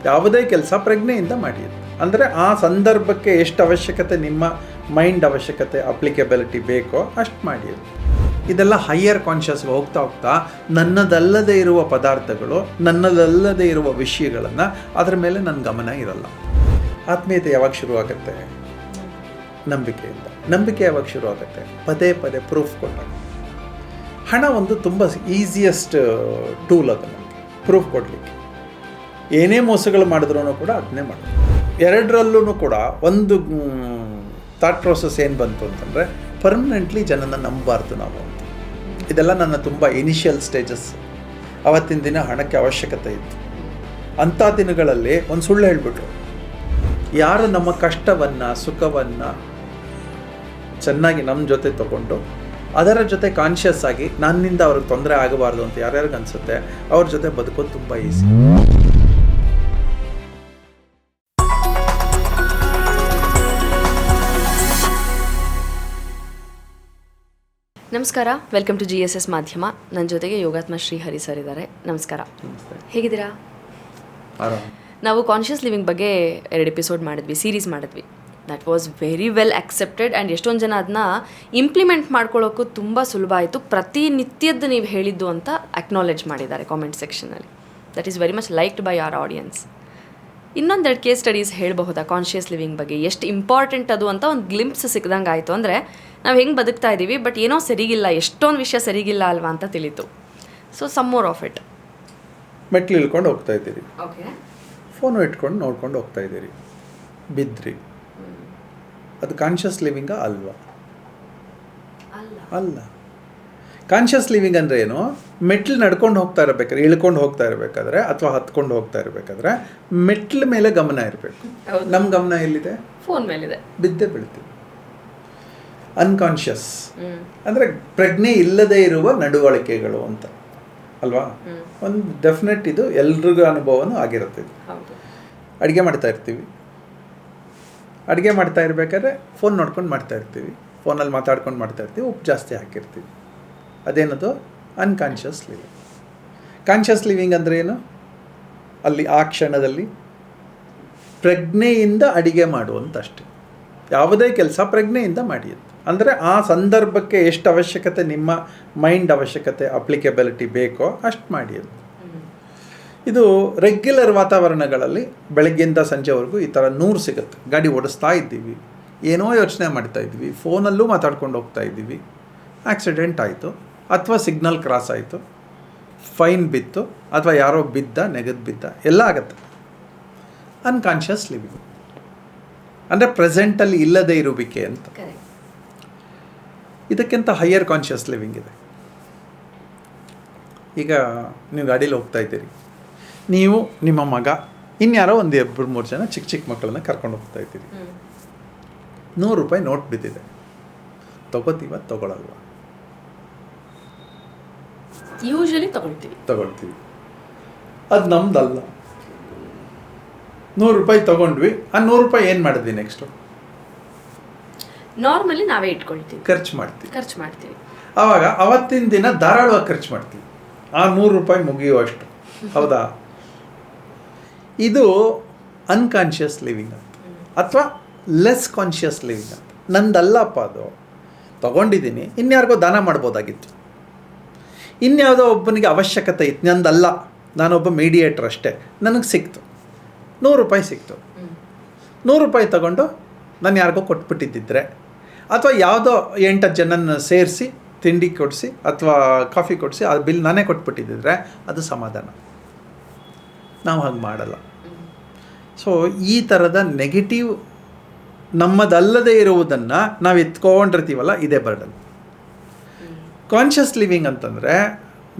ಯಾವುದೇ ಕೆಲಸ ಪ್ರಜ್ಞೆಯಿಂದ ಮಾಡಿ. ಅಂದರೆ ಆ ಸಂದರ್ಭಕ್ಕೆ ಎಷ್ಟು ಅವಶ್ಯಕತೆ ನಿಮ್ಮ ಮೈಂಡ್ ಅವಶ್ಯಕತೆ ಅಪ್ಲಿಕಬಿಲಿಟಿ ಬೇಕೋ ಅಷ್ಟು ಮಾಡಿ. ಇದೆಲ್ಲ ಹೈಯರ್ ಕಾನ್ಷಿಯಸ್ಗೆ ಹೋಗ್ತಾ ಹೋಗ್ತಾ ನನ್ನದಲ್ಲದೆ ಇರುವ ಪದಾರ್ಥಗಳು, ನನ್ನದಲ್ಲದೆ ಇರುವ ವಿಷಯಗಳನ್ನು ಅದರ ಮೇಲೆ ನನ್ನ ಗಮನ ಇರಲ್ಲ. ಆತ್ಮೀಯತೆ ಯಾವಾಗ ಶುರುವಾಗುತ್ತೆ? ನಂಬಿಕೆಯಿಂದ. ನಂಬಿಕೆ ಯಾವಾಗ ಶುರುವಾಗುತ್ತೆ? ಪದೇ ಪದೇ ಪ್ರೂಫ್ ಕೊಟ್ಟಾಗ. ಹಣ ಒಂದು ತುಂಬ ಈಸಿಯೆಸ್ಟ್ ಟೂಲ್ ಅದು ನಮಗೆ ಪ್ರೂಫ್ ಕೊಡಲಿಕ್ಕೆ. ಏನೇ ಮೋಸಗಳು ಮಾಡಿದ್ರೂ ಕೂಡ ಅದನ್ನೇ ಮಾಡೋದು. ಎರಡರಲ್ಲೂ ಕೂಡ ಒಂದು ಥಾಟ್ ಪ್ರೋಸೆಸ್ ಏನು ಬಂತು ಅಂತಂದರೆ, ಪರ್ಮನೆಂಟ್ಲಿ ಜನನ ನಂಬಬಾರ್ದು ನಾವು ಅಂತ. ಇದೆಲ್ಲ ನನ್ನ ತುಂಬ ಇನಿಷಿಯಲ್ ಸ್ಟೇಜಸ್. ಆವತ್ತಿನ ದಿನ ಹಣಕ್ಕೆ ಅವಶ್ಯಕತೆ ಇತ್ತು. ಅಂಥ ದಿನಗಳಲ್ಲಿ ಒಂದು ಸುಳ್ಳು ಹೇಳಿಬಿಟ್ರು. ಯಾರು ನಮ್ಮ ಕಷ್ಟವನ್ನು ಸುಖವನ್ನು ಚೆನ್ನಾಗಿ ನಮ್ಮ ಜೊತೆ ತಗೊಂಡು ಅದರ ಜೊತೆ ಕಾನ್ಷಿಯಸ್ ಆಗಿ ನನ್ನಿಂದ ಅವ್ರಿಗೆ ತೊಂದರೆ ಆಗಬಾರ್ದು ಅಂತ ಯಾರ್ಯಾರಿಗೆ ಅನಿಸುತ್ತೆ ಅವ್ರ ಜೊತೆ ಬದುಕೋದು ತುಂಬ ಈಸಿ. ನಮಸ್ಕಾರ, ವೆಲ್ಕಮ್ ಟು GSS ಮಾಧ್ಯಮ. ನನ್ನ ಜೊತೆಗೆ ಯೋಗಾತ್ಮ ಶ್ರೀಹರಿ ಸರ್ ಇದ್ದಾರೆ. ನಮಸ್ಕಾರ, ಹೇಗಿದ್ದೀರಾ? ನಾವು ಕಾನ್ಷಿಯಸ್ ಲಿವಿಂಗ್ ಬಗ್ಗೆ 2 ಎಪಿಸೋಡ್ ಮಾಡಿದ್ವಿ, ಸೀರೀಸ್ ಮಾಡಿದ್ವಿ. That was very well accepted and ಎಷ್ಟೊಂದು ಜನ ಅದನ್ನ ಇಂಪ್ಲಿಮೆಂಟ್ ಮಾಡ್ಕೊಳ್ಳೋಕ್ಕೂ ತುಂಬ ಸುಲಭ ಆಯಿತು. ಪ್ರತಿನಿತ್ಯದ್ದು ನೀವು ಹೇಳಿದ್ದು ಅಂತ ಅಕ್ನಾಲೆಜ್ ಮಾಡಿದ್ದಾರೆ ಕಾಮೆಂಟ್ ಸೆಕ್ಷನಲ್ಲಿ. That is very much liked by our audience. ಇನ್ನೊಂದೆರಡು ಕೇಸ್ ಸ್ಟಡೀಸ್ ಹೇಳಬಹುದಾ ಕಾನ್ಷಿಯಸ್ ಲಿವಿಂಗ್ ಬಗ್ಗೆ? ಎಷ್ಟು ಇಂಪಾರ್ಟೆಂಟ್ ಅದು ಅಂತ ಒಂದು ಗ್ಲಿಂಪ್ಸ್ ಸಿಕ್ಕಿದಂಗೆ ಆಯಿತು. ಅಂದರೆ ನಾವು ಹೆಂಗೆ ಬದುಕ್ತಾ ಇದ್ದೀವಿ, ಬಟ್ ಏನೋ ಸರಿಗಿಲ್ಲ, ಎಷ್ಟೊಂದು ವಿಷಯ ಸರಿಗಿಲ್ಲ ಅಲ್ವಾ ಅಂತ ತಿಳಿತು. So some more of it. ಮೆಟ್ಲು ಇಳ್ಕೊಂಡು ಹೋಗ್ತಾ ಇದ್ದೀರಿ, ಓಕೆ, ಫೋನು ಇಟ್ಕೊಂಡು ನೋಡ್ಕೊಂಡು ಹೋಗ್ತಾ ಇದ್ದೀರಿ, ಬಿದ್ರಿ. ಅದು ಕಾನ್ಷಿಯಸ್ ಲಿವಿಂಗಾ ಅಲ್ವಾ? ಅಲ್ಲ. ಕಾನ್ಷಿಯಸ್ ಲಿವಿಂಗ್ ಅಂದರೆ ಏನು? ಮೆಟ್ಲು ನಡ್ಕೊಂಡು ಹೋಗ್ತಾ ಇರಬೇಕಾದ್ರೆ, ಇಳ್ಕೊಂಡು ಹೋಗ್ತಾ ಇರಬೇಕಾದ್ರೆ ಅಥವಾ ಹತ್ಕೊಂಡು ಹೋಗ್ತಾ ಇರಬೇಕಾದ್ರೆ ಮೆಟ್ಲ ಮೇಲೆ ಗಮನ ಇರಬೇಕು. ನಮ್ಮ ಗಮನ ಎಲ್ಲಿದೆ? ಫೋನ್ ಮೇಲಿದೆ. ಬಿದ್ದೇ ಬೀಳ್ತೀವಿ. ಅನ್ಕಾನ್ಷಿಯಸ್ ಅಂದರೆ ಪ್ರಜ್ಞೆ ಇಲ್ಲದೆ ಇರುವ ನಡವಳಿಕೆಗಳು ಅಂತ ಅಲ್ವಾ? ಒಂದು ಡೆಫಿನೆಟ್ ಇದು ಎಲ್ರಿಗೂ ಅನುಭವನೂ ಆಗಿರುತ್ತೆ. ಅಡುಗೆ ಮಾಡ್ತಾ ಇರ್ತೀವಿ, ಅಡುಗೆ ಮಾಡ್ತಾ ಇರಬೇಕಾದ್ರೆ ಫೋನ್ ನೋಡ್ಕೊಂಡು ಮಾಡ್ತಾ ಇರ್ತೀವಿ, ಫೋನಲ್ಲಿ ಮಾತಾಡ್ಕೊಂಡು ಮಾಡ್ತಾ ಇರ್ತೀವಿ, ಉಪ್ಪು ಜಾಸ್ತಿ ಹಾಕಿರ್ತೀವಿ. ಅದೇನದು? Unconscious living. ಕಾನ್ಷಿಯಸ್ ಲಿವಿಂಗ್ ಅಂದರೆ ಏನು? ಅಲ್ಲಿ ಆ ಕ್ಷಣದಲ್ಲಿ ಪ್ರಜ್ಞೆಯಿಂದ ಅಡುಗೆ ಮಾಡುವಂತಷ್ಟೇ. ಯಾವುದೇ ಕೆಲಸ ಪ್ರಜ್ಞೆಯಿಂದ ಮಾಡಿ. ಅಂದರೆ ಆ ಸಂದರ್ಭಕ್ಕೆ ಎಷ್ಟು ಅವಶ್ಯಕತೆ ನಿಮ್ಮ ಮೈಂಡ್ ಅವಶ್ಯಕತೆ ಅಪ್ಲಿಕಬಿಲಿಟಿ ಬೇಕೋ ಅಷ್ಟು ಮಾಡಿ. ಇದು ರೆಗ್ಯುಲರ್ ವಾತಾವರಣಗಳಲ್ಲಿ ಬೆಳಗ್ಗೆಯಿಂದ ಸಂಜೆವರೆಗೂ ಈ ಥರ 100 ಸಿಗುತ್ತೆ. ಗಾಡಿ ಓಡಿಸ್ತಾ ಇದ್ದೀವಿ, ಏನೋ ಯೋಚನೆ ಮಾಡ್ತಾ ಇದ್ವಿ, ಫೋನಲ್ಲೂ ಮಾತಾಡ್ಕೊಂಡು ಹೋಗ್ತಾ ಇದ್ದೀವಿ, ಆಕ್ಸಿಡೆಂಟ್ ಆಯಿತು ಅಥವಾ ಸಿಗ್ನಲ್ ಕ್ರಾಸ್ ಆಯಿತು, ಫೈನ್ ಬಿತ್ತು ಅಥವಾ ಯಾರೋ ಬಿದ್ದ, ನೆಗೆದು ಬಿದ್ದ, ಎಲ್ಲ ಆಗುತ್ತೆ. ಅನ್ಕಾನ್ಷಿಯಸ್ ಲಿವಿಂಗ್ ಅಂದರೆ ಪ್ರೆಸೆಂಟಲ್ಲಿ ಇಲ್ಲದೇ ಇರುವಿಕೆ ಅಂತ. ಇದಕ್ಕಿಂತ ಹೈಯರ್ ಕಾನ್ಷಿಯಸ್ ಲಿವಿಂಗ್ ಇದೆ. ಈಗ ನೀವು ಗಾಡೀಲಿ ಹೋಗ್ತಾ ಇದ್ದೀರಿ, ನೀವು, ನಿಮ್ಮ ಮಗ, ಇನ್ಯಾರೋ ಒಂದು 2-3 ಜನ ಚಿಕ್ಕ ಚಿಕ್ಕ ಮಕ್ಕಳನ್ನ ಕರ್ಕೊಂಡು ಹೋಗ್ತಾ ಇದ್ದೀರಿ. 100 ರೂಪಾಯಿ ನೋಟ್ ಬಿದ್ದಿದೆ, ತಗೋತೀವ ತಗೊಳಲ್ವ? ಯೂಶಲಿ ತಗೊಳ್ತೀವಿ. ಅದು ನಮ್ದಲ್ಲ. 100 ರೂಪಾಯಿ ತಗೊಂಡ್ವಿ, ಆ 100 ರೂಪಾಯಿ ಏನು ಮಾಡಿದ್ವಿ? ನೆಕ್ಸ್ಟು ನಾರ್ಮಲಿ ನಾವೇ ಇಟ್ಕೊಳ್ತೀವಿ, ಖರ್ಚು ಮಾಡ್ತೀವಿ. ಆವಾಗ ಅವತ್ತಿನ ದಿನ ಧಾರಾಳವಾಗಿ ಖರ್ಚು ಮಾಡ್ತೀವಿ, ಆ 100 ರೂಪಾಯಿ ಮುಗಿಯುವಷ್ಟು. ಹೌದಾ? ಇದು ಅನ್ಕಾನ್ಷಿಯಸ್ ಲಿವಿಂಗ್ ಅಂತ, ಅಥವಾ ಲೆಸ್ ಕಾನ್ಷಿಯಸ್ ಲಿವಿಂಗ್ ಅಂತ. ನಂದಲ್ಲಪ್ಪ, ಅದು ತಗೊಂಡಿದ್ದೀನಿ, ಇನ್ಯಾರಿಗೋ ದಾನ ಮಾಡ್ಬೋದಾಗಿತ್ತು, ಇನ್ಯಾವುದೋ ಒಬ್ಬನಿಗೆ ಅವಶ್ಯಕತೆ ಇತ್ತು, ನಂದಲ್ಲ, ನಾನೊಬ್ಬ ಮೀಡಿಯೇಟ್ರ್ ಅಷ್ಟೇ, ನನಗೆ ಸಿಕ್ತು 100 ರೂಪಾಯಿ ಸಿಕ್ತು. 100 ರೂಪಾಯಿ ತಗೊಂಡು ನಾನು ಯಾರಿಗೋ ಕೊಟ್ಬಿಟ್ಟಿದ್ದಿದ್ರೆ, ಅಥವಾ ಯಾವುದೋ 8-10 ಜನನ ಸೇರಿಸಿ ತಿಂಡಿ ಕೊಡಿಸಿ ಅಥವಾ ಕಾಫಿ ಕೊಡಿಸಿ ಆ ಬಿಲ್ ನಾನೇ ಕೊಟ್ಬಿಟ್ಟಿದ್ದಿದ್ರೆ ಅದು ಸಮಾಧಾನ. ನಾವು ಹಾಗೆ ಮಾಡಲ್ಲ. ಸೊ ಈ ಥರದ ನೆಗೆಟಿವ್ ನಮ್ಮದಲ್ಲದೆ ಇರುವುದನ್ನು ನಾವು ಎತ್ಕೊಂಡಿರ್ತೀವಲ್ಲ, ಇದೇ ಬರ್ಡನ್. ಕಾನ್ಷಿಯಸ್ ಲಿವಿಂಗ್ ಅಂತಂದರೆ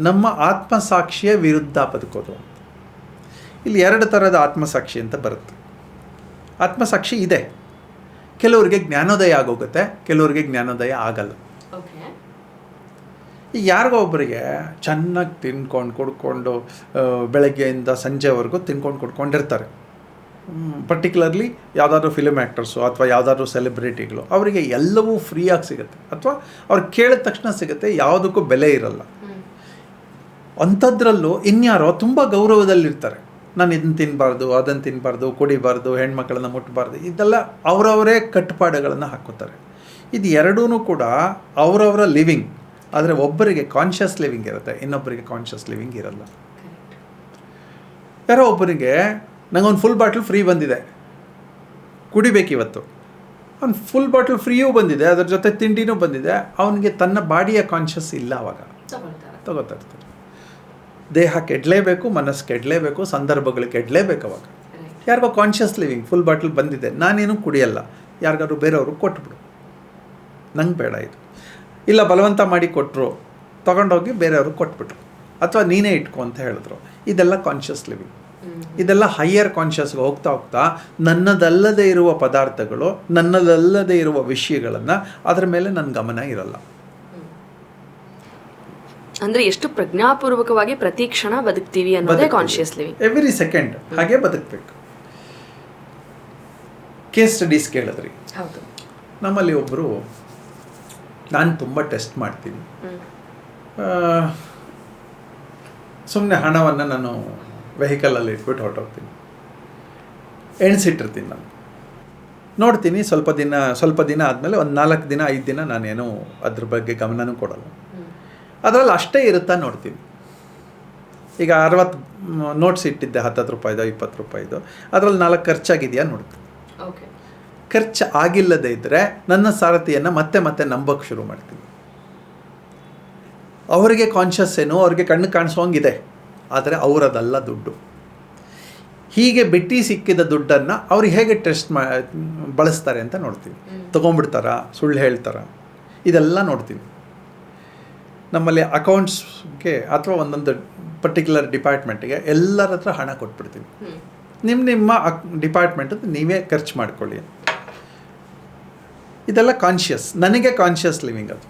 ನಮ್ಮ ಆತ್ಮಸಾಕ್ಷಿಯ ವಿರುದ್ಧ ಬದುಕೋದು. ಇಲ್ಲಿ 2 ಥರದ ಆತ್ಮಸಾಕ್ಷಿ ಅಂತ ಬರುತ್ತೆ. ಆತ್ಮಸಾಕ್ಷಿ ಇದೆ, ಕೆಲವರಿಗೆ ಜ್ಞಾನೋದಯ ಆಗೋಗುತ್ತೆ, ಕೆಲವರಿಗೆ ಜ್ಞಾನೋದಯ ಆಗಲ್ಲ. ಈಗ ಯಾರಿಗೋ ಒಬ್ಬರಿಗೆ ಚೆನ್ನಾಗಿ ತಿನ್ಕೊಂಡು ಕುಡ್ಕೊಂಡು ಬೆಳಗ್ಗೆಯಿಂದ ಸಂಜೆವರೆಗೂ ತಿನ್ಕೊಂಡು ಕುಡ್ಕೊಂಡಿರ್ತಾರೆ. ಪರ್ಟಿಕ್ಯುಲರ್ಲಿ ಯಾವುದಾದ್ರೂ ಫಿಲ್ಮ್ ಆ್ಯಕ್ಟರ್ಸು ಅಥವಾ ಯಾವುದಾದ್ರೂ ಸೆಲೆಬ್ರಿಟಿಗಳು, ಅವರಿಗೆ ಎಲ್ಲವೂ ಫ್ರೀಯಾಗಿ ಸಿಗುತ್ತೆ, ಅಥವಾ ಅವ್ರು ಕೇಳಿದ ತಕ್ಷಣ ಸಿಗುತ್ತೆ, ಯಾವುದಕ್ಕೂ ಬೆಲೆ ಇರಲ್ಲ. ಅಂಥದ್ರಲ್ಲೂ ಇನ್ಯಾರೋ ತುಂಬ ಗೌರವದಲ್ಲಿರ್ತಾರೆ, ನಾನು ಇದನ್ನು ತಿನ್ನಬಾರ್ದು, ಅದನ್ನು ತಿನ್ನಬಾರ್ದು, ಕುಡಿಬಾರ್ದು, ಹೆಣ್ಮಕ್ಳನ್ನ ಮುಟ್ಟಬಾರ್ದು, ಇದೆಲ್ಲ ಅವರವರೇ ಕಟ್ಟುಪಾಡುಗಳನ್ನು ಹಾಕೋತಾರೆ. ಇದು ಎರಡೂ ಕೂಡ ಅವರವರ ಲಿವಿಂಗ್. ಆದರೆ ಒಬ್ಬರಿಗೆ ಕಾನ್ಷಿಯಸ್ ಲಿವಿಂಗ್ ಇರುತ್ತೆ, ಇನ್ನೊಬ್ಬರಿಗೆ ಕಾನ್ಷಿಯಸ್ ಲಿವಿಂಗ್ ಇರಲ್ಲ. ಯಾರೋ ಒಬ್ಬರಿಗೆ ನನಗೊಂದು ಫುಲ್ ಬಾಟ್ಲ್ ಫ್ರೀ ಬಂದಿದೆ, ಕುಡಿಬೇಕಿವತ್ತು. ಅವ್ನು ಫುಲ್ ಬಾಟ್ಲ್ ಫ್ರೀಯೂ ಬಂದಿದೆ, ಅದ್ರ ಜೊತೆ ತಿಂಡಿನೂ ಬಂದಿದೆ. ಅವನಿಗೆ ತನ್ನ ಬಾಡಿಯ ಕಾನ್ಷಿಯಸ್ ಇಲ್ಲ, ಅವಾಗ ತಗೋತಾ ಇರ್ತಾರೆ. ದೇಹ ಕೆಡಲೇಬೇಕು, ಮನಸ್ಸು ಕೆಡಲೇಬೇಕು, ಸಂದರ್ಭಗಳು ಕೆಡಲೇಬೇಕು. ಅವಾಗ ಯಾರಿಗೋ ಕಾನ್ಷಿಯಸ್ ಲಿವಿಂಗ್ ಫುಲ್ ಬಾಟ್ಲ್ ಬಂದಿದೆ, ನಾನೇನು ಕುಡಿಯಲ್ಲ, ಯಾರಿಗಾದ್ರು ಬೇರೆಯವರು ಕೊಟ್ಬಿಡು, ನಂಗೆ ಬೇಡ ಇದು. ಇಲ್ಲ ಬಲವಂತ ಮಾಡಿ ಕೊಟ್ಟರು, ತೊಗೊಂಡೋಗಿ ಬೇರೆಯವ್ರಿಗೆ ಕೊಟ್ಬಿಟ್ರು, ಅಥವಾ ನೀನೇ ಇಟ್ಕೊ ಅಂತ ಹೇಳಿದ್ರು. ಇದೆಲ್ಲ ಕಾನ್ಷಿಯಸ್ ಲಿವಿಂಗ್. ಇದೆಲ್ಲ ಹೈಯರ್ ಕಾನ್ಷಿಯಸ್ಗೆ ಹೋಗ್ತಾ ಹೋಗ್ತಾ ನನ್ನದಲ್ಲದೆ ಇರುವ ಪದಾರ್ಥಗಳು, ನನ್ನದಲ್ಲದೆ ಇರುವ ವಿಷಯಗಳನ್ನು ಅದರ ಮೇಲೆ ನನ್ನ ಗಮನ ಇರಲ್ಲ. ಅಂದರೆ ಎಷ್ಟು ಪ್ರಜ್ಞಾಪೂರ್ವಕವಾಗಿ ಪ್ರತಿ ಕ್ಷಣ ಬದುಕ್ತೀವಿ ಅನ್ನೋದೇ ಕಾನ್ಷಿಯಸ್ ಲಿವಿಂಗ್. ಎವ್ರಿ ಸೆಕೆಂಡ್ ಹಾಗೆ ಬದುಕಬೇಕು. ಕೇಸ್ ಸ್ಟಡೀಸ್ ಕೇಳಿದ್ರಿ. ಹೌದು. ನಮ್ಮಲ್ಲಿ ಒಬ್ಬರು, ನಾನು ತುಂಬ ಟೆಸ್ಟ್ ಮಾಡ್ತೀನಿ, ಸುಮ್ಮನೆ ಹಣವನ್ನು ನಾನು ವೆಹಿಕಲಲ್ಲಿ ಇಟ್ಬಿಟ್ಟು ಹೊರಟೋಗ್ತೀನಿ, ಎಣಿಸಿಟ್ಟಿರ್ತೀನಿ. ನಾನು ನೋಡ್ತೀನಿ, ಸ್ವಲ್ಪ ದಿನ ಆದಮೇಲೆ ಒಂದು 4 ದಿನ 5 ದಿನ ನಾನೇನು ಅದ್ರ ಬಗ್ಗೆ ಗಮನನೂ ಕೊಡಲ್ಲ. ಅದರಲ್ಲಿ ಅಷ್ಟೇ ಇರುತ್ತಾ ನೋಡ್ತೀನಿ. ಈಗ 60 ನೋಟ್ಸ್ ಇಟ್ಟಿದ್ದೆ, 10 ರೂಪಾಯಿದು 20 ರೂಪಾಯಿದು, ಅದರಲ್ಲಿ 4 ಖರ್ಚಾಗಿದೆಯಾ ನೋಡ್ತೀನಿ. ಖರ್ಚು ಆಗಿಲ್ಲದೇ ಇದ್ದರೆ ನನ್ನ ಸಾರಥಿಯನ್ನು ಮತ್ತೆ ನಂಬೋಕ್ಕೆ ಶುರು ಮಾಡ್ತೀನಿ. ಅವರಿಗೆ ಕಾನ್ಷಿಯಸ್ ಏನು, ಅವ್ರಿಗೆ ಕಣ್ಣು ಕಾಣಿಸೋಂಗಿದೆ, ಆದರೆ ಅವರದಲ್ಲ ದುಡ್ಡು. ಹೀಗೆ ಬಿಟ್ಟು ಸಿಕ್ಕಿದ ದುಡ್ಡನ್ನು ಅವ್ರು ಹೇಗೆ ಬಳಸ್ತಾರೆ ಅಂತ ನೋಡ್ತೀನಿ. ತೊಗೊಂಡ್ಬಿಡ್ತಾರಾ, ಸುಳ್ಳು ಹೇಳ್ತಾರಾ, ಇದೆಲ್ಲ ನೋಡ್ತೀನಿ. ನಮ್ಮಲ್ಲಿ ಅಕೌಂಟ್ಸ್ಗೆ ಅಥವಾ ಒಂದೊಂದು ಪರ್ಟಿಕ್ಯುಲರ್ ಡಿಪಾರ್ಟ್ಮೆಂಟ್ಗೆ ಎಲ್ಲರ ಹತ್ರ ಹಣ ಕೊಟ್ಬಿಡ್ತೀನಿ. ನಿಮ್ಮ ಡಿಪಾರ್ಟ್ಮೆಂಟದ್ದು ನೀವೇ ಖರ್ಚು ಮಾಡ್ಕೊಳ್ಳಿ. ಇದೆಲ್ಲ ಕಾನ್ಷಿಯಸ್, ನನಗೆ ಕಾನ್ಷಿಯಸ್ ಲಿವಿಂಗ್. ಅದು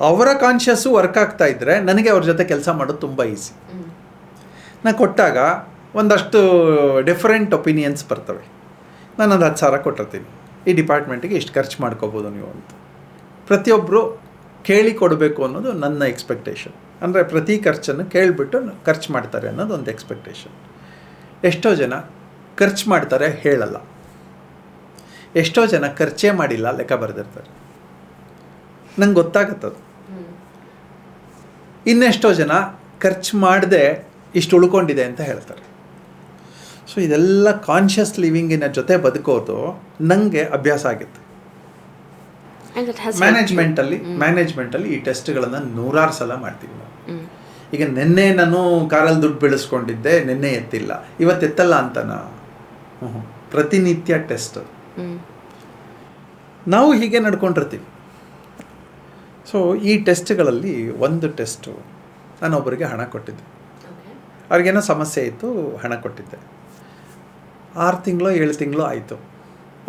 ಅವರ ಕಾನ್ಷಿಯಸ್ಸು ವರ್ಕ್ ಆಗ್ತಾ ಇದ್ದರೆ ನನಗೆ ಅವ್ರ ಜೊತೆ ಕೆಲಸ ಮಾಡೋದು ತುಂಬ ಈಸಿ. ನಾನು ಕೊಟ್ಟಾಗ ಒಂದಷ್ಟು ಡಿಫ್ರೆಂಟ್ ಒಪಿನಿಯನ್ಸ್ ಬರ್ತವೆ. ನಾನು ಒಂದು 10,000 ಕೊಟ್ಟಿರ್ತೀನಿ, ಈ ಡಿಪಾರ್ಟ್ಮೆಂಟಿಗೆ ಇಷ್ಟು ಖರ್ಚು ಮಾಡ್ಕೋಬೋದು ನೀವು ಅಂತ. ಪ್ರತಿಯೊಬ್ಬರು ಕೇಳಿ ಕೊಡಬೇಕು ಅನ್ನೋದು ನನ್ನ ಎಕ್ಸ್ಪೆಕ್ಟೇಷನ್. ಅಂದರೆ ಪ್ರತಿ ಖರ್ಚನ್ನು ಕೇಳಿಬಿಟ್ಟು ಖರ್ಚು ಮಾಡ್ತಾರೆ ಅನ್ನೋದು ಒಂದು ಎಕ್ಸ್ಪೆಕ್ಟೇಷನ್. ಎಷ್ಟೋ ಜನ ಖರ್ಚು ಮಾಡ್ತಾರೆ, ಹೇಳಲ್ಲ. ಎಷ್ಟೋ ಜನ ಖರ್ಚೇ ಮಾಡಿಲ್ಲ, ಲೆಕ್ಕ ಬರೆದಿರ್ತಾರೆ. ನಂಗೆ ಗೊತ್ತಾಗುತ್ತದು. ಇನ್ನೆಷ್ಟೋ ಜನ ಖರ್ಚು ಮಾಡದೆ ಇಷ್ಟು ಉಳ್ಕೊಂಡಿದೆ ಅಂತ ಹೇಳ್ತಾರೆ. ಸೊ ಇದೆಲ್ಲ ಕಾನ್ಷಿಯಸ್ ಲಿವಿಂಗಿನ ಜೊತೆ ಬದುಕೋದು ನನಗೆ ಅಭ್ಯಾಸ ಆಗುತ್ತೆ. ಮ್ಯಾನೇಜ್ಮೆಂಟಲ್ಲಿ ಈ ಟೆಸ್ಟ್ಗಳನ್ನು 100 ಸಲ ಮಾಡ್ತೀವಿ ನಾವು. ಈಗ ನಿನ್ನೆ ನಾನು ಕಾರಲ್ಲಿ ದುಡ್ಡು ಬೆಳೆಸ್ಕೊಂಡಿದ್ದೆ, ನಿನ್ನೆ ಎತ್ತಿಲ್ಲ, ಇವತ್ತು ಎತ್ತಲ್ಲ ಅಂತನಾ? ಪ್ರತಿನಿತ್ಯ ಟೆಸ್ಟ್. ನಾವು ಹೀಗೆ ನಡ್ಕೊಂಡಿರ್ತೀವಿ. ಸೊ ಈ ಟೆಸ್ಟ್ಗಳಲ್ಲಿ ಒಂದು ಟೆಸ್ಟು, ನಾನೊಬ್ಬರಿಗೆ ಹಣ ಕೊಟ್ಟಿದ್ದೆ. ಅವ್ರಿಗೇನೋ ಸಮಸ್ಯೆ ಇತ್ತು, ಹಣ ಕೊಟ್ಟಿದ್ದೆ. 6 ತಿಂಗಳು 7 ತಿಂಗಳು ಆಯಿತು.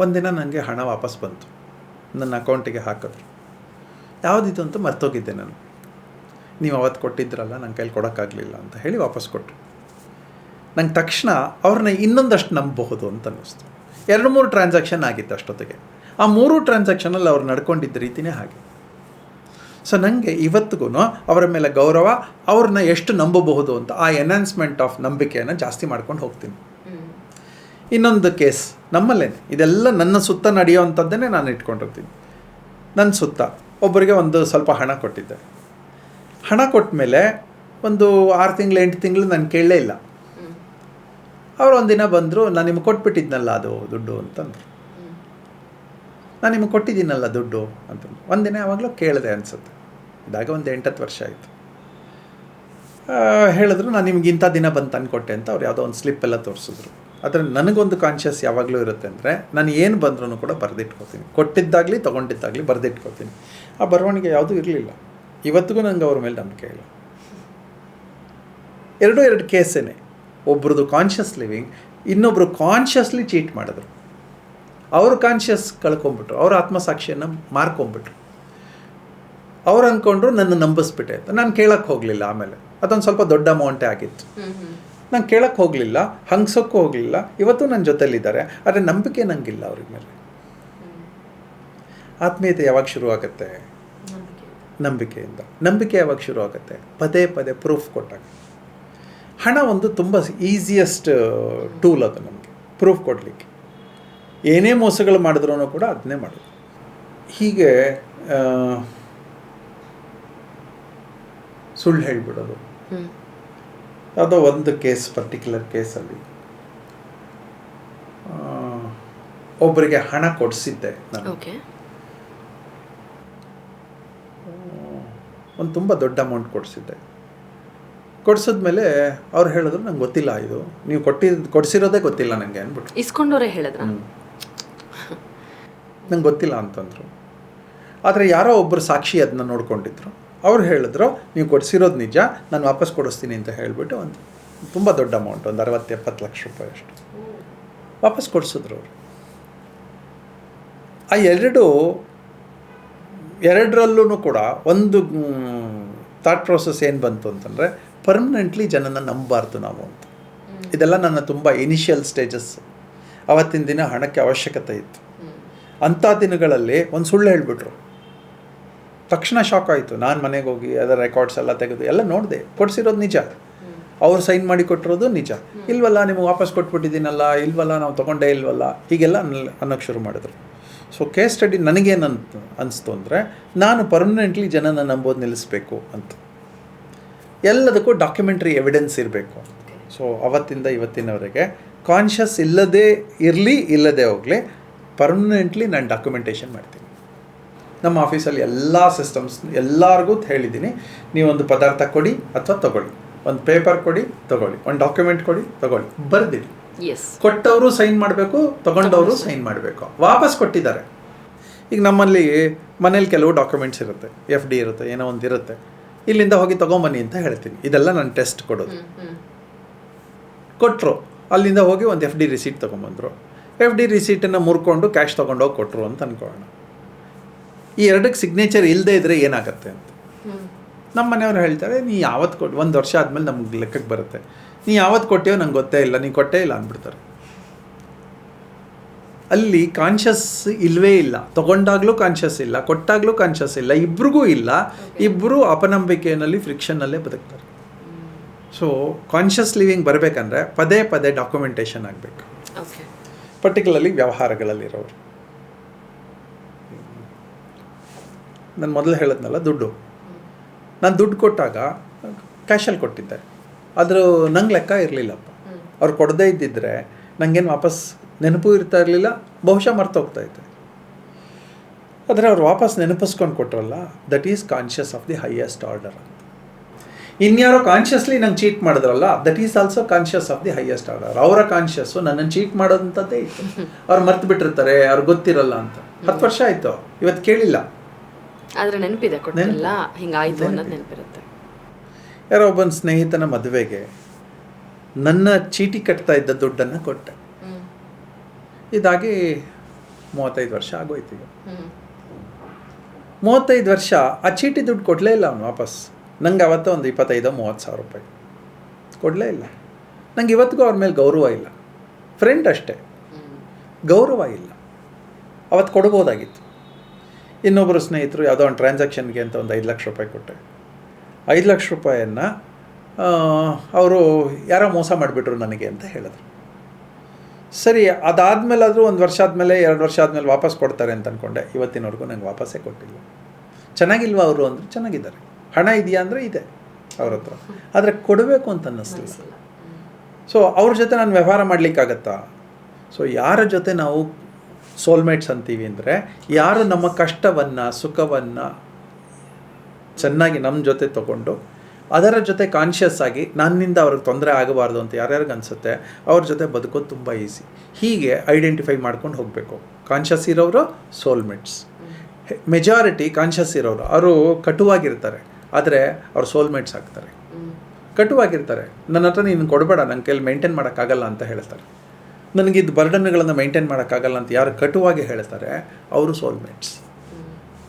ಒಂದಿನ ನನಗೆ ಹಣ ವಾಪಸ್ ಬಂತು, ನನ್ನ ಅಕೌಂಟಿಗೆ ಹಾಕಿದ್ರು. ಯಾವುದಿತ್ತು ಅಂತ ಮರ್ತೋಗಿದ್ದೆ ನಾನು. ನೀವು ಅವತ್ತು ಕೊಟ್ಟಿದ್ರಲ್ಲ, ನನ್ನ ಕೈಲಿ ಕೊಡೋಕ್ಕಾಗಲಿಲ್ಲ ಅಂತ ಹೇಳಿ ವಾಪಸ್ ಕೊಟ್ಟರು. ನಂಗೆ ತಕ್ಷಣ ಅವ್ರನ್ನ ಇನ್ನೊಂದಷ್ಟು ನಂಬಬಹುದು ಅಂತ ಅನ್ನಿಸ್ತು. 2-3 ಟ್ರಾನ್ಸಾಕ್ಷನ್ ಆಗಿತ್ತು ಅಷ್ಟೊತ್ತಿಗೆ. ಆ 3 ಟ್ರಾನ್ಸಾಕ್ಷನಲ್ಲಿ ಅವ್ರು ನಡ್ಕೊಂಡಿದ್ದ ರೀತಿಯೇ ಹಾಗೆ. ಸೊ ನನಗೆ ಇವತ್ತಿಗೂ ಅವರ ಮೇಲೆ ಗೌರವ, ಅವ್ರನ್ನ ಎಷ್ಟು ನಂಬಬಹುದು ಅಂತ ಆ ಎನ್ಹಾನ್ಸ್ಮೆಂಟ್ ಆಫ್ ನಂಬಿಕೆಯನ್ನು ಜಾಸ್ತಿ ಮಾಡ್ಕೊಂಡು ಹೋಗ್ತೀನಿ. ಇನ್ನೊಂದು ಕೇಸ್ ನಮ್ಮಲ್ಲೇನೆ, ಇದೆಲ್ಲ ನನ್ನ ಸುತ್ತ ನಡೆಯುವಂಥದ್ದನ್ನೇ ನಾನು ಇಟ್ಕೊಂಡಿರ್ತೀನಿ. ನನ್ನ ಸುತ್ತ ಒಬ್ಬರಿಗೆ ಒಂದು ಸ್ವಲ್ಪ ಹಣ ಕೊಟ್ಟಿದ್ದೆ. ಹಣ ಕೊಟ್ಟ ಮೇಲೆ ಒಂದು 6 ತಿಂಗಳು 8 ತಿಂಗಳು ನಾನು ಕೇಳಲೇ ಇಲ್ಲ. ಅವ್ರು ಒಂದಿನ ಬಂದರು, ನಾನು ನಿಮಗೆ ಕೊಟ್ಬಿಟ್ಟಿದ್ನಲ್ಲ ಅದು ದುಡ್ಡು ಅಂತಂದರು. ನಾನು ನಿಮಗೆ ಕೊಟ್ಟಿದ್ದೀನಲ್ಲ ದುಡ್ಡು ಅಂತಂದು ಒಂದಿನ ಯಾವಾಗಲೂ ಕೇಳಿದೆ ಅನಿಸುತ್ತೆ. ಇದಾಗ ಒಂದು 8-10 ವರ್ಷ ಆಯಿತು. ಹೇಳಿದ್ರು, ನಾನು ನಿಮ್ಗೆ ಇಂಥ ದಿನ ಬಂದು ತಂದುಕೊಟ್ಟೆ ಅಂತ ಅವ್ರು ಯಾವುದೋ ಒಂದು ಸ್ಲಿಪ್ಪೆಲ್ಲ ತೋರಿಸಿದ್ರು. ಆದರೆ ನನಗೊಂದು ಕಾನ್ಷಿಯಸ್ ಯಾವಾಗಲೂ ಇರುತ್ತೆ ಅಂದರೆ, ನಾನು ಏನು ಬಂದ್ರೂ ಕೂಡ ಬರೆದಿಟ್ಕೋತೀನಿ. ಕೊಟ್ಟಿದ್ದಾಗಲಿ ತೊಗೊಂಡಿದ್ದಾಗಲಿ ಬರೆದಿಟ್ಕೋತೀನಿ. ಆ ಬರವಣಿಗೆ ಯಾವುದೂ ಇರಲಿಲ್ಲ. ಇವತ್ತಿಗೂ ನನಗೆ ಅವ್ರ ಮೇಲೆ ನಂಬಿಕೆ ಇಲ್ಲ. 2 ಕೇಸೇನೆ. ಒಬ್ರದ್ದು ಕಾನ್ಷಿಯಸ್ ಲಿವಿಂಗ್, ಇನ್ನೊಬ್ಬರು ಕಾನ್ಷಿಯಸ್ಲಿ ಚೀಟ್ ಮಾಡಿದ್ರು. ಅವರು ಕಾನ್ಷಿಯಸ್ ಕಳ್ಕೊಂಬಿಟ್ರು, ಅವ್ರ ಆತ್ಮಸಾಕ್ಷಿಯನ್ನು ಮಾರ್ಕೊಂಬಿಟ್ರು. ಅವ್ರು ಅಂದ್ಕೊಂಡ್ರು ನನ್ನ ನಂಬಿಸ್ಬಿಟ್ಟೆ ಅಂತ. ನಾನು ಕೇಳಕ್ಕೆ ಹೋಗಲಿಲ್ಲ. ಆಮೇಲೆ ಅದೊಂದು ಸ್ವಲ್ಪ ದೊಡ್ಡ ಅಮೌಂಟೇ ಆಗಿತ್ತು. ನಾನು ಕೇಳಕ್ಕೆ ಹೋಗಲಿಲ್ಲ, ಹಂಗ್ಸೋಕ್ಕೂ ಹೋಗಲಿಲ್ಲ. ಇವತ್ತು ನನ್ನ ಜೊತೆಲಿದ್ದಾರೆ, ಆದರೆ ನಂಬಿಕೆ ನನಗಿಲ್ಲ ಅವ್ರಿಗೆ ಮೇಲೆ. ಆತ್ಮೀಯತೆ ಯಾವಾಗ ಶುರು ಆಗುತ್ತೆ? ನಂಬಿಕೆಯಿಂದ. ನಂಬಿಕೆ ಯಾವಾಗ ಶುರು ಆಗುತ್ತೆ? ಪದೇ ಪದೇ ಪ್ರೂಫ್ ಕೊಟ್ಟಾಗ. ಹಣ ಒಂದು ತುಂಬ ಈಸಿಯೆಸ್ಟ್ ಟೂಲ್ ಅದು ನಮಗೆ ಪ್ರೂಫ್ ಕೊಡಲಿಕ್ಕೆ. ಏನೇ ಮೋಸಗಳು ಮಾಡಿದ್ರೂ ಕೂಡ ಅದನ್ನೇ ಮಾಡೋದು. ಹೀಗೆ ಸುಳ್ಳು ಹೇಳಿಬಿಡೋದು. ಯಾವುದೋ ಒಂದು ಕೇಸ್, ಪರ್ಟಿಕ್ಯುಲರ್ ಕೇಸಲ್ಲಿ ಒಬ್ಬರಿಗೆ ಹಣ ಕೊಡಿಸಿದ್ದೆ ನಾನು. ಒಂದು ತುಂಬ ದೊಡ್ಡ ಅಮೌಂಟ್ ಕೊಡಿಸಿದ್ದೆ. ಕೊಡಿಸಿದ್ಮೇಲೆ ಅವ್ರು ಹೇಳಿದ್ರು ನಂಗೆ ಗೊತ್ತಿಲ್ಲ, ಇದು ನೀವು ಕೊಡಿಸಿರೋದೇ ಗೊತ್ತಿಲ್ಲ ನನಗೆ ಅಂದ್ಬಿಟ್ಟು. ಇಸ್ಕೊಂಡವರೇ ಹೇಳಿದ್ರ? ನಂಗೆ ಗೊತ್ತಿಲ್ಲ ಅಂತಂದರು. ಆದರೆ ಯಾರೋ ಒಬ್ಬರು ಸಾಕ್ಷಿ ಅದನ್ನ ನೋಡ್ಕೊಂಡಿದ್ರು. ಅವ್ರು ಹೇಳಿದ್ರು ನೀವು ಕೊಡಿಸಿರೋದು ನಿಜ, ನಾನು ವಾಪಸ್ ಕೊಡಿಸ್ತೀನಿ ಅಂತ ಹೇಳಿಬಿಟ್ಟು ಒಂದು ತುಂಬ ದೊಡ್ಡ ಅಮೌಂಟ್, ಒಂದು 60-70 ಲಕ್ಷ ರೂಪಾಯಿ ಅಷ್ಟು ವಾಪಸ್ ಕೊಡಿಸಿದ್ರು ಅವರು. ಆ ಎರಡರಲ್ಲೂ ಕೂಡ ಒಂದು ಥಾಟ್ ಪ್ರೋಸೆಸ್ ಏನು ಬಂತು ಅಂತಂದರೆ, ಪರ್ಮನೆಂಟ್ಲಿ ಜನನ ನಂಬಬಾರ್ದು ನಾವು ಅಂತ. ಇದೆಲ್ಲ ನನ್ನ ತುಂಬ ಇನಿಷಿಯಲ್ ಸ್ಟೇಜಸ್. ಆವತ್ತಿನ ದಿನ ಹಣಕ್ಕೆ ಅವಶ್ಯಕತೆ ಇತ್ತು. ಅಂಥ ದಿನಗಳಲ್ಲಿ ಒಂದು ಸುಳ್ಳು ಹೇಳಿಬಿಟ್ರು. ತಕ್ಷಣ ಶಾಕ್ ಆಯಿತು. ನಾನು ಮನೆಗೆ ಹೋಗಿ ಅದರ ರೆಕಾರ್ಡ್ಸ್ ಎಲ್ಲ ತೆಗೆದು ಎಲ್ಲ ನೋಡಿದೆ. ಕೊಡಿಸಿರೋದು ನಿಜ, ಅವ್ರು ಸೈನ್ ಮಾಡಿ ಕೊಟ್ಟಿರೋದು ನಿಜ. ಇಲ್ವಲ್ಲ ನಿಮಗೆ ವಾಪಸ್ ಕೊಟ್ಬಿಟ್ಟಿದ್ದೀನಲ್ಲ, ಇಲ್ವಲ್ಲ ನಾವು ತೊಗೊಂಡೇ ಇಲ್ವಲ್ಲ, ಹೀಗೆಲ್ಲ ಅನ್ನೋಕ್ಕೆ ಶುರು ಮಾಡಿದ್ರು. ಸೊ ಕೇಸ್ ಸ್ಟಡಿ ನನಗೇನು ಅನಿಸ್ತು ಅಂದರೆ, ನಾನು ಪರ್ಮನೆಂಟ್ಲಿ ಜನನ ನಂಬೋದು ನಿಲ್ಲಿಸಬೇಕು ಅಂತ. ಎಲ್ಲದಕ್ಕೂ ಡಾಕ್ಯುಮೆಂಟ್ರಿ ಎವಿಡೆನ್ಸ್ ಇರಬೇಕು. ಸೊ ಅವತ್ತಿಂದ ಇವತ್ತಿನವರೆಗೆ ಕಾನ್ಷಿಯಸ್ ಇಲ್ಲದೆ ಹೋಗಲಿ, ಪರ್ಮನೆಂಟ್ಲಿ ನಾನು ಡಾಕ್ಯುಮೆಂಟೇಷನ್ ಮಾಡ್ತೀನಿ. ನಮ್ಮ ಆಫೀಸಲ್ಲಿ ಎಲ್ಲ ಸಿಸ್ಟಮ್ಸ್ ಎಲ್ಲರಿಗೂ ಹೇಳಿದ್ದೀನಿ, ನೀವೊಂದು ಪದಾರ್ಥ ಕೊಡಿ ಅಥವಾ ತೊಗೊಳ್ಳಿ, ಒಂದು ಪೇಪರ್ ಕೊಡಿ ತೊಗೊಳ್ಳಿ, ಒಂದು ಡಾಕ್ಯುಮೆಂಟ್ ಕೊಡಿ ತೊಗೊಳ್ಳಿ, ಬರೆದಿಡಿ. ಕೊಟ್ಟವರು ಸೈನ್ ಮಾಡಬೇಕು, ತೊಗೊಂಡವರು ಸೈನ್ ಮಾಡಬೇಕು. ವಾಪಸ್ ಕೊಟ್ಟಿದ್ದಾರೆ. ಈಗ ನಮ್ಮಲ್ಲಿ ಮನೇಲಿ ಕೆಲವು ಡಾಕ್ಯುಮೆಂಟ್ಸ್ ಇರುತ್ತೆ, FD ಇರುತ್ತೆ, ಏನೋ ಒಂದು ಇರುತ್ತೆ. ಇಲ್ಲಿಂದ ಹೋಗಿ ತೊಗೊಂಬನ್ನಿ ಅಂತ ಹೇಳ್ತೀನಿ. ಇದೆಲ್ಲ ನಾನು ಟೆಸ್ಟ್ ಕೊಡೋದು. ಕೊಟ್ಟರು, ಅಲ್ಲಿಂದ ಹೋಗಿ ಒಂದು FD ರಿಸೀಟ್ ತೊಗೊಂಬಂದರು. FD ರಿಸೀಟನ್ನು ಮುರ್ಕೊಂಡು ಕ್ಯಾಶ್ ತೊಗೊಂಡೋಗಿ ಕೊಟ್ಟರು ಅಂತ ಅಂದ್ಕೊಳ್ಳೋಣ. ಈ ಎರಡಕ್ಕೆ ಸಿಗ್ನೇಚರ್ ಇಲ್ಲದೆ ಇದ್ದರೆ ಏನಾಗುತ್ತೆ ಅಂತ ನಮ್ಮ ಮನೆಯವ್ರು ಹೇಳ್ತಾರೆ, ನೀ ಯಾವತ್ತು ಕೊಟ್ಟು 1 ವರ್ಷ ಆದಮೇಲೆ ನಮ್ಗೆ ಲೆಕ್ಕಕ್ಕೆ ಬರುತ್ತೆ, ನೀ ಯಾವತ್ತು ಕೊಟ್ಟೆಯೋ ನಂಗೆ ಗೊತ್ತೇ ಇಲ್ಲ, ನೀ ಕೊಟ್ಟೇ ಇಲ್ಲ ಅಂದ್ಬಿಡ್ತಾರೆ. ಅಲ್ಲಿ ಕಾನ್ಷಿಯಸ್ ಇಲ್ಲವೇ ಇಲ್ಲ. ತೊಗೊಂಡಾಗಲೂ ಕಾನ್ಷಿಯಸ್ ಇಲ್ಲ, ಕೊಟ್ಟಾಗಲೂ ಕಾನ್ಷಿಯಸ್ ಇಲ್ಲ, ಇಬ್ರಿಗೂ ಇಲ್ಲ. ಇಬ್ಬರು ಅಪನಂಬಿಕೆಯಲ್ಲಿ ಫ್ರಿಕ್ಷನಲ್ಲೇ ಬದುಕ್ತಾರೆ. ಸೊ ಕಾನ್ಷಿಯಸ್ ಲಿವಿಂಗ್ ಬರಬೇಕಂದ್ರೆ ಪದೇ ಪದೇ ಡಾಕ್ಯುಮೆಂಟೇಷನ್ ಆಗಬೇಕು, ಪರ್ಟಿಕ್ಯುಲರ್ಲಿ ವ್ಯವಹಾರಗಳಲ್ಲಿರೋರು. ನಾನು ಮೊದಲು ಹೇಳಿದ್ನಲ್ಲ, ನಾನು ದುಡ್ಡು ಕೊಟ್ಟಾಗ ಕ್ಯಾಶಲ್ಲಿ ಕೊಟ್ಟಿದ್ದೆ. ಆದರೂ ನಂಗೆ ಲೆಕ್ಕ ಇರಲಿಲ್ಲಪ್ಪ. ಅವ್ರು ಕೊಡದೇ ಇದ್ದಿದ್ದರೆ ನನಗೇನು ವಾಪಸ್ ನೆನಪು ಇರ್ತಾ ಇರಲಿಲ್ಲ, ಬಹುಶಃ ಮರ್ತೋಗ್ತಾಯಿದ್ದೆ. ಆದರೆ ಅವ್ರು ವಾಪಸ್ ನೆನಪಿಸ್ಕೊಂಡು ಕೊಟ್ಟರಲ್ಲ, that is conscious of the highest order ಅಂತ. ಇನ್ಯಾರೋ ಕಾನ್ಷಿಯಸ್ಲಿ ನಂಗೆ ಚೀಟ್ ಮಾಡಿದ್ರಲ್ಲ, that is also conscious of the highest order. ಅವರ ಕಾನ್ಷಿಯಸ್ಸು ನನ್ನನ್ನು ಚೀಟ್ ಮಾಡೋದಂಥದ್ದೇ ಇತ್ತು. ಅವ್ರು ಮರ್ತು ಬಿಟ್ಟಿರ್ತಾರೆ, ಅವ್ರಿಗೆ ಗೊತ್ತಿರಲ್ಲ ಅಂತ. 10 ವರ್ಷ ಆಯಿತು, ಇವತ್ತು ಕೇಳಿಲ್ಲ, ಆದರೆ ನೆನಪಿದೆ, ಕೊಟ್ಟಿಲ್ಲ, ಹಿಂಗಾಯಿತು ಅನ್ನೋದು ನೆನಪಿರುತ್ತೆ. ಯಾರೋ ಒಬ್ಬನ ಸ್ನೇಹಿತನ ಮದುವೆಗೆ ನನ್ನ ಚೀಟಿ ಕಟ್ತಾ ಇದ್ದ ದುಡ್ಡನ್ನು ಕೊಟ್ಟೆ. ಇದಾಗಿ 35 ವರ್ಷ ಆಗೋಯ್ತು. ಈಗ 35 ವರ್ಷ ಆ ಚೀಟಿ ದುಡ್ಡು ಕೊಡಲೇ ಇಲ್ಲ ಅವನು ವಾಪಸ್. ನಂಗೆ ಅವತ್ತು ಒಂದು 25-30 ಸಾವಿರ ರೂಪಾಯಿ ಕೊಡಲೇ ಇಲ್ಲ. ನಂಗೆ ಇವತ್ತಿಗೂ ಅವ್ರ ಮೇಲೆ ಗೌರವ ಇಲ್ಲ. ಫ್ರೆಂಡ್ ಅಷ್ಟೇ, ಗೌರವ ಇಲ್ಲ. ಅವತ್ತು ಕೊಡ್ಬೋದಾಗಿತ್ತು. ಇನ್ನೊಬ್ಬರು ಸ್ನೇಹಿತರು ಯಾವುದೋ ಒಂದು ಟ್ರಾನ್ಸಾಕ್ಷನ್ಗೆ ಅಂತ ಒಂದು 5 ಲಕ್ಷ ರೂಪಾಯಿ ಕೊಟ್ಟೆ. 5 ಲಕ್ಷ ರೂಪಾಯಿಯನ್ನು ಅವರು ಯಾರೋ ಮೋಸ ಮಾಡಿಬಿಟ್ರು ನನಗೆ ಅಂತ ಹೇಳಿದ್ರು. ಸರಿ, ಅದಾದಮೇಲಾದರೂ 1 ವರ್ಷ ಆದಮೇಲೆ 2 ವರ್ಷ ಆದಮೇಲೆ ವಾಪಸ್ ಕೊಡ್ತಾರೆ ಅಂತ ಅಂದ್ಕೊಂಡೆ. ಇವತ್ತಿನವರೆಗೂ ನಂಗೆ ವಾಪಸ್ಸೇ ಕೊಟ್ಟಿಲ್ಲ. ಚೆನ್ನಾಗಿಲ್ವ ಅವರು ಅಂದರೆ ಚೆನ್ನಾಗಿದ್ದಾರೆ. ಹಣ ಇದೆಯಾ ಅಂದರೆ ಇದೆ ಅವ್ರ ಹತ್ರ, ಆದರೆ ಕೊಡಬೇಕು ಅಂತ ಅನ್ನಿಸ್ಲಿಲ್ಲ. ಸೊ ಅವ್ರ ಜೊತೆ ನಾನು ವ್ಯವಹಾರ ಮಾಡಲಿಕ್ಕಾಗತ್ತಾ? ಸೊ ಯಾರ ಜೊತೆ ನಾವು ಸೋಲ್ಮೇಟ್ಸ್ ಅಂತೀವಿ ಅಂದರೆ, ಯಾರು ನಮ್ಮ ಕಷ್ಟವನ್ನು ಸುಖವನ್ನು ಚೆನ್ನಾಗಿ ನಮ್ಮ ಜೊತೆ ತಗೊಂಡು ಅದರ ಜೊತೆ ಕಾನ್ಷಿಯಸ್ ಆಗಿ ನನ್ನಿಂದ ಅವ್ರಿಗೆ ತೊಂದರೆ ಆಗಬಾರ್ದು ಅಂತ ಯಾರ್ಯಾರಿಗೆ ಅನಿಸುತ್ತೆ, ಅವ್ರ ಜೊತೆ ಬದುಕೋದು ತುಂಬ ಈಸಿ. ಹೀಗೆ ಐಡೆಂಟಿಫೈ ಮಾಡ್ಕೊಂಡು ಹೋಗಬೇಕು. ಕಾನ್ಷಿಯಸ್ ಇರೋರು ಸೋಲ್ಮೇಟ್ಸ್. ಮೆಜಾರಿಟಿ ಕಾನ್ಷಿಯಸ್ ಇರೋರು ಅವರು ಕಟುವಾಗಿರ್ತಾರೆ, ಆದರೆ ಅವ್ರು ಸೋಲ್ಮೇಟ್ಸ್ ಆಗ್ತಾರೆ. ಕಟುವಾಗಿರ್ತಾರೆ. ನನ್ನ ಹತ್ರ ನೀನು ಕೊಡಬೇಡ, ನನ್ನ ಕೈಲಿ ಮೇಂಟೈನ್ ಮಾಡೋಕ್ಕಾಗಲ್ಲ ಅಂತ ಹೇಳ್ತಾರೆ. ನನಗಿದ್ದು ಬರ್ಡನ್ಗಳನ್ನು ಮೇಂಟೈನ್ ಮಾಡೋಕ್ಕಾಗಲ್ಲ ಅಂತ ಯಾರು ಕಟುವಾಗಿ ಹೇಳ್ತಾರೆ, ಅವರು ಸೋಲ್ಮೇಟ್ಸ್.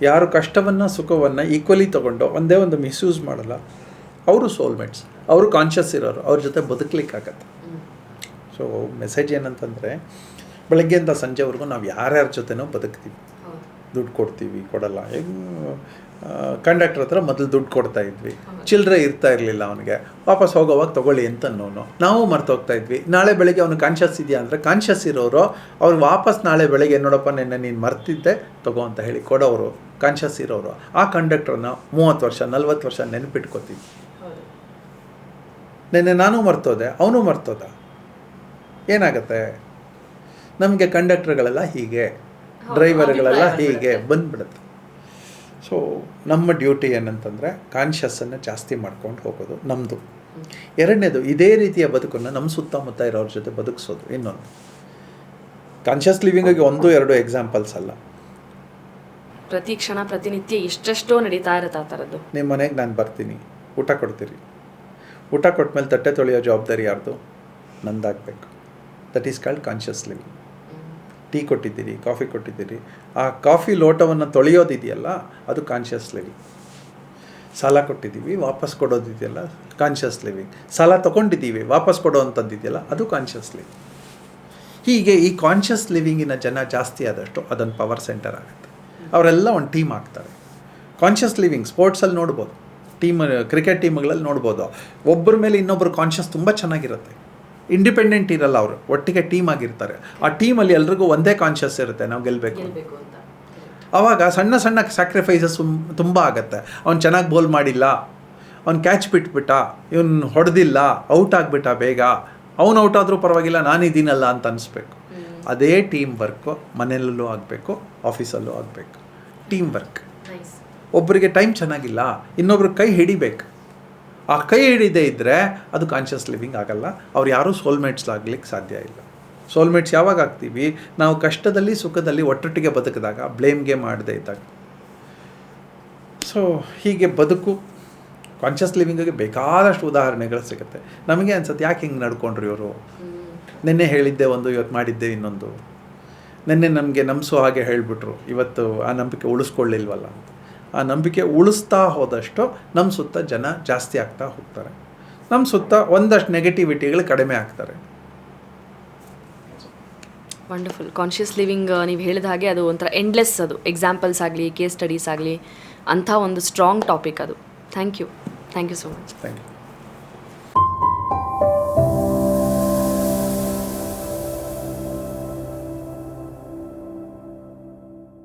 ಯಾರು ಕಷ್ಟವನ್ನು ಸುಖವನ್ನು ಈಕ್ವಲಿ ತೊಗೊಂಡು ಒಂದೇ ಒಂದು ಮಿಸ್ಯೂಸ್ ಮಾಡಲ್ಲ, ಅವರು ಸೋಲ್ಮೇಟ್ಸ್. ಅವರು ಕಾನ್ಷಿಯಸ್ ಇರೋರು, ಅವ್ರ ಜೊತೆ ಬದುಕಲಿಕ್ಕಾಗತ್ತೆ. ಸೊ ಮೆಸೇಜ್ ಏನಂತಂದರೆ, ಬೆಳಗ್ಗೆಯಿಂದ ಸಂಜೆವರೆಗೂ ನಾವು ಯಾರ್ಯಾರ ಜೊತೆನೂ ಬದುಕ್ತೀವಿ. ದುಡ್ಡು ಕೊಡ್ತೀವಿ ಕೊಡಲ್ಲ. ಕಂಡಕ್ಟರ್ ಹತ್ರ ಮೊದಲು ದುಡ್ಡು ಕೊಡ್ತಾ ಇದ್ವಿ, ಚಿಲ್ಲರೆ ಇರ್ತಾ ಇರಲಿಲ್ಲ ಅವನಿಗೆ, ವಾಪಸ್ ಹೋಗೋವಾಗ ತೊಗೊಳ್ಳಿ ಅಂತ ನಾವು ಮರ್ತೋಗ್ತಾ ಇದ್ವಿ. ನಾಳೆ ಬೆಳಗ್ಗೆ ಅವನು ಕಾನ್ಷಿಯಸ್ ಇದೆಯಾ ಅಂದರೆ ಕಾನ್ಷಿಯಸ್ ಇರೋರು ಅವ್ರು ವಾಪಸ್ ನಾಳೆ ಬೆಳಗ್ಗೆ ನೋಡಪ್ಪ ನಿನ್ನೆ ನೀನು ಮರ್ತಿದ್ದೆ ತಗೋ ಅಂತ ಹೇಳಿ ಕೊಡೋರು ಕಾನ್ಷಿಯಸ್ ಇರೋರು. ಆ ಕಂಡಕ್ಟ್ರನ್ನ 30 ವರ್ಷ 40 ವರ್ಷ ನೆನಪಿಟ್ಕೋತೀವಿ. ನೆನ್ನೆ ನಾನು ಮರ್ತೋದೆ, ಅವನು ಮರ್ತೋದ, ಏನಾಗುತ್ತೆ? ನಮಗೆ ಕಂಡಕ್ಟರ್ಗಳೆಲ್ಲ ಹೀಗೆ, ಡ್ರೈವರ್ಗಳೆಲ್ಲ ಹೀಗೆ ಬಂದ್ಬಿಡುತ್ತೆ. ಸೊ ನಮ್ಮ ಡ್ಯೂಟಿ ಏನಂತಂದರೆ ಕಾನ್ಷಿಯಸ್ಸನ್ನು ಜಾಸ್ತಿ ಮಾಡ್ಕೊಂಡು ಹೋಗೋದು ನಮ್ಮದು. ಎರಡನೇದು, ಇದೇ ರೀತಿಯ ಬದುಕನ್ನು ನಮ್ಮ ಸುತ್ತಮುತ್ತ ಇರೋರ ಜೊತೆ ಬದುಕಿಸೋದು. ಇನ್ನೊಂದು ಕಾನ್ಷಿಯಸ್ ಲಿವಿಂಗಿಗೆ 1-2 ಎಕ್ಸಾಂಪಲ್ಸ್ ಅಲ್ಲ, ಪ್ರತಿ ಕ್ಷಣ ಪ್ರತಿನಿತ್ಯ ಇಷ್ಟೆಷ್ಟೋ ನಡೀತಾ ಇರುತ್ತೆ ಆ ಥರದ್ದು. ನಿಮ್ಮ ಮನೆಗೆ ನಾನು ಬರ್ತೀನಿ, ಊಟ ಕೊಡ್ತೀರಿ, ಊಟ ಕೊಟ್ಮೇಲೆ ತಟ್ಟೆ ತೊಳೆಯೋ ಜವಾಬ್ದಾರಿ ಯಾರ್ದು? ನಂದಾಗಬೇಕು. That is called conscious living. Tea ಕೊಟ್ಟಿದ್ದೀರಿ, ಕಾಫಿ ಕೊಟ್ಟಿದ್ದೀರಿ, ಆ ಕಾಫಿ ಲೋಟವನ್ನು ತೊಳೆಯೋದಿದೆಯಲ್ಲ ಅದು ಕಾನ್ಷಿಯಸ್ ಲಿವಿಂಗ್. ಸಾಲ ಕೊಟ್ಟಿದ್ದೀವಿ, ವಾಪಸ್ ಕೊಡೋದಿದೆಯಲ್ಲ ಕಾನ್ಷಿಯಸ್ ಲಿವಿಂಗ್. ಸಾಲ ತೊಗೊಂಡಿದ್ದೀವಿ, ವಾಪಸ್ ಕೊಡೋವಂಥದ್ದಿದೆಯಲ್ಲ ಅದು ಕಾನ್ಷಿಯಸ್ ಲಿವಿಂಗ್. ಹೀಗೆ ಈ ಕಾನ್ಷಿಯಸ್ ಲಿವಿಂಗಿನ ಜನ ಜಾಸ್ತಿ ಆದಷ್ಟು ಅದೊಂದು ಪವರ್ ಸೆಂಟರ್ ಆಗುತ್ತೆ. ಅವರೆಲ್ಲ ಒಂದು ಟೀಮ್ ಆಗ್ತಾರೆ. ಕಾನ್ಷಿಯಸ್ ಲಿವಿಂಗ್ ಸ್ಪೋರ್ಟ್ಸಲ್ಲಿ ನೋಡ್ಬೋದು, ಕ್ರಿಕೆಟ್ ಟೀಮ್ಗಳಲ್ಲಿ ನೋಡ್ಬೋದು, ಒಬ್ಬರ ಮೇಲೆ ಇನ್ನೊಬ್ಬರು ಕಾನ್ಷಿಯಸ್ ತುಂಬ ಚೆನ್ನಾಗಿರುತ್ತೆ. ಇಂಡಿಪೆಂಡೆಂಟ್ ಇರಲ್ಲ, ಅವರು ಒಟ್ಟಿಗೆ ಟೀಮ್ ಆಗಿರ್ತಾರೆ. ಆ ಟೀಮಲ್ಲಿ ಎಲ್ರಿಗೂ ಒಂದೇ ಕಾನ್ಷಿಯಸ್ ಇರುತ್ತೆ, ನಾವು ಗೆಲ್ಲಬೇಕು ಅಂತ. ಆವಾಗ ಸಣ್ಣ ಸಣ್ಣ ಸ್ಯಾಕ್ರಿಫೈಸಸ್ ತುಂಬ ಆಗುತ್ತೆ. ಅವ್ನು ಚೆನ್ನಾಗಿ ಬೋಲ್ ಮಾಡಿಲ್ಲ, ಅವ್ನು ಕ್ಯಾಚ್ ಬಿಟ್ಬಿಟ್ಟ, ಇವನು ಹೊಡೆದಿಲ್ಲ, ಔಟ್ ಆಗಿಬಿಟ್ಟ ಬೇಗ, ಅವ್ನು ಔಟ್ ಆದರೂ ಪರವಾಗಿಲ್ಲ ನಾನಿದ್ದೀನಲ್ಲ ಅಂತ ಅನಿಸ್ಬೇಕು. ಅದೇ ಟೀಮ್ ವರ್ಕು ಮನೆಯಲ್ಲೂ ಆಗಬೇಕು, ಆಫೀಸಲ್ಲೂ ಆಗಬೇಕು. Team work. ಒಬ್ಬರಿಗೆ ಟೈಮ್ ಚೆನ್ನಾಗಿಲ್ಲ, ಇನ್ನೊಬ್ರಿಗೆ ಕೈ ಹಿಡಿಬೇಕು. ಆ ಕೈ ಹಿಡಿದೇ ಇದ್ದರೆ ಅದು ಕಾನ್ಷಿಯಸ್ ಲಿವಿಂಗ್ ಆಗಲ್ಲ. ಅವ್ರು ಯಾರೂ ಸೋಲ್ಮೇಟ್ಸ್ ಆಗಲಿಕ್ಕೆ ಸಾಧ್ಯ ಇಲ್ಲ. ಸೋಲ್ಮೇಟ್ಸ್ ಯಾವಾಗ ಆಗ್ತೀವಿ? ನಾವು ಕಷ್ಟದಲ್ಲಿ ಸುಖದಲ್ಲಿ ಒಟ್ಟೊಟ್ಟಿಗೆ ಬದುಕಿದಾಗ, ಬ್ಲೇಮ್ಗೆ ಮಾಡದೇ ಇದ್ದಾಗ. ಸೊ ಹೀಗೆ ಬದುಕು ಕಾನ್ಷಿಯಸ್ ಲಿವಿಂಗಿಗೆ ಬೇಕಾದಷ್ಟು ಉದಾಹರಣೆಗಳು ಸಿಗುತ್ತೆ. ನಮಗೆ ಅನ್ಸುತ್ತೆ ಯಾಕೆ ಹಿಂಗೆ ನಡ್ಕೊಂಡ್ರು ಇವರು, ನಿನ್ನೆ ಹೇಳಿದ್ದೆ ಒಂದು, ಇವತ್ತು ಮಾಡಿದ್ದೆ ಇನ್ನೊಂದು. ನಿನ್ನೆ ನಮಗೆ ನಂಬಿಸೋ ಹಾಗೆ ಹೇಳಿಬಿಟ್ರು, ಇವತ್ತು ಆ ನಂಬಿಕೆ ಉಳಿಸ್ಕೊಳ್ಳಿಲ್ವಲ್ಲ ಅಂತ. ಆ ನಂಬಿಕೆ ಉಳಿಸ್ತಾ ಹೋದಷ್ಟು ನಮ್ಮ ಸುತ್ತ ಜನ ಜಾಸ್ತಿ ಆಗ್ತಾ ಹೋಗ್ತಾರೆ, ನಮ್ಮ ಸುತ್ತ ಒಂದಷ್ಟು ನೆಗೆಟಿವಿಟಿಗಳು ಕಡಿಮೆ ಆಗ್ತಾರೆ. ವಂಡರ್ಫುಲ್. ಕಾನ್ಷಿಯಸ್ ಲಿವಿಂಗ್ ನೀವು ಹೇಳಿದ ಹಾಗೆ ಅದು ಒಂಥರ ಎಂಡ್ಲೆಸ್, ಅದು ಎಕ್ಸಾಂಪಲ್ಸ್ ಆಗಲಿ ಕೇಸ್ ಸ್ಟಡೀಸ್ ಆಗಲಿ ಅಂಥ ಒಂದು ಸ್ಟ್ರಾಂಗ್ ಟಾಪಿಕ್ ಅದು. Thank you so much. Thank you.